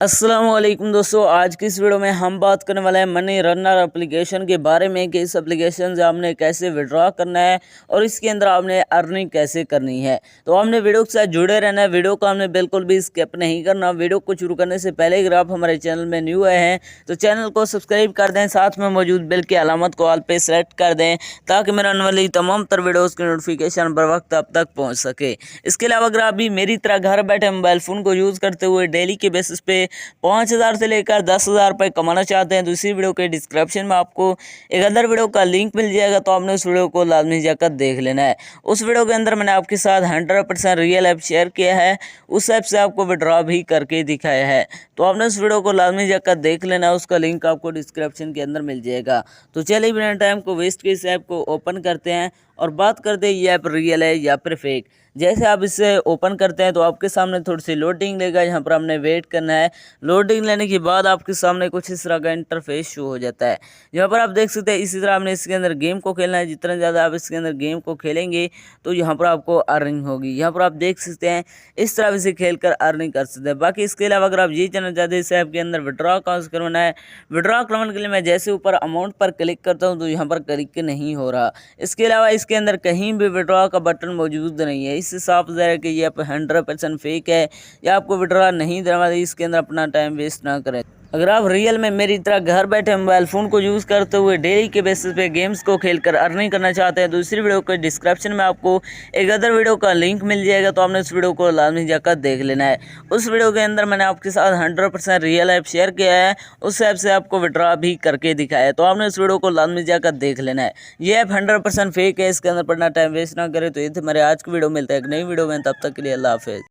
अस्सलामुअलैकुम दोस्तों, आज की इस वीडियो में हम बात करने वाले हैं मनी रनर एप्लीकेशन के बारे में कि इस एप्लीकेशन से आपने कैसे विड्रॉ करना है और इसके अंदर आपने अर्निंग कैसे करनी है। तो आपने वीडियो के साथ जुड़े रहना है, वीडियो को आपने बिल्कुल भी स्किप नहीं करना। वीडियो को शुरू करने से पहले अगर आप हमारे चैनल में न्यू आए हैं तो चैनल को सब्सक्राइब कर दें, साथ में मौजूद बेल की अलामत को ऑल पे सेलेक्ट कर दें ताकि मेरे आने वाली तमाम तर वीडियोज़ की नोटिफिकेशन बर वक्त आप तक पहुँच सके। इसके अलावा अगर आप भी मेरी तरह घर बैठे मोबाइल फ़ोन को यूज़ करते हुए डेली के बेसिस पे 5,000 से लेकर 10,000 रुपये कमाना चाहते हैं तो इसी वीडियो के डिस्क्रिप्शन में आपको एक अदर वीडियो का लिंक मिल जाएगा, तो आपने उस वीडियो को लाजमी जाकर देख लेना है। उस वीडियो के अंदर मैंने आपके साथ 100% रियल ऐप शेयर किया है, उस ऐप से आपको विड्रॉ भी करके दिखाया है, तो आपने उस वीडियो को लाजमी जाकर देख लेना है। उसका लिंक आपको डिस्क्रिप्शन के अंदर मिल जाएगा। तो चलिए बिना टाइम को वेस्ट किए इस ऐप को ओपन करते हैं और बात करते हैं ये ऐप रियल है या फिर फेक। जैसे आप इसे ओपन करते हैं तो आपके सामने थोड़ी सी लोडिंग लेगा, यहाँ पर आपने वेट करना है। लोडिंग लेने के बाद आपके सामने कुछ इस तरह का इंटरफेस शो हो जाता है। यहाँ पर आप देख सकते हैं इसी तरह आपने इसके अंदर गेम को खेलना है। जितना ज़्यादा आप इसके अंदर गेम को खेलेंगे तो यहाँ पर आपको अर्निंग होगी। यहाँ पर आप देख सकते हैं इस तरह से खेल कर अर्निंग कर सकते हैं। बाकी इसके अलावा अगर आप ये जानना चाहते हैं इस ऐप के अंदर विड्रॉ कहाँ से करवाना है, विड्रॉ करवाने के लिए मैं जैसे ऊपर अमाउंट पर क्लिक करता हूँ तो यहाँ पर क्लिक नहीं हो रहा। इसके अलावा इसके अंदर कहीं भी विड्रॉ का बटन मौजूद नहीं है। इससे साफ ज़ाहिर है कि ये 100% फेक है या आपको विड्रॉ नहीं देना वाला। इसके अंदर अपना टाइम वेस्ट ना करें। अगर आप रियल में मेरी तरह घर बैठे मोबाइल फ़ोन को यूज़ करते हुए डेली के बेसिस पे गेम्स को खेलकर अर्निंग करना चाहते हैं तो दूसरी वीडियो के डिस्क्रिप्शन में आपको एक अदर वीडियो का लिंक मिल जाएगा, तो आपने उस वीडियो को लाजमी जाकर देख लेना है। उस वीडियो के अंदर मैंने आपके साथ 100% रियल ऐप शेयर किया है, उस ऐप से आपको विड्रॉ भी करके दिखाया है, तो आपने उस वीडियो को लाजमी जाकर देख लेना है। ये ऐप 100% फेक है, इसके अंदर पढ़ना टाइम वेस्ट ना करें। तो ये थे हमारे आज की वीडियो, मिलता है एक नई वीडियो में, तब तक के लिए अल्लाह हाफिज़।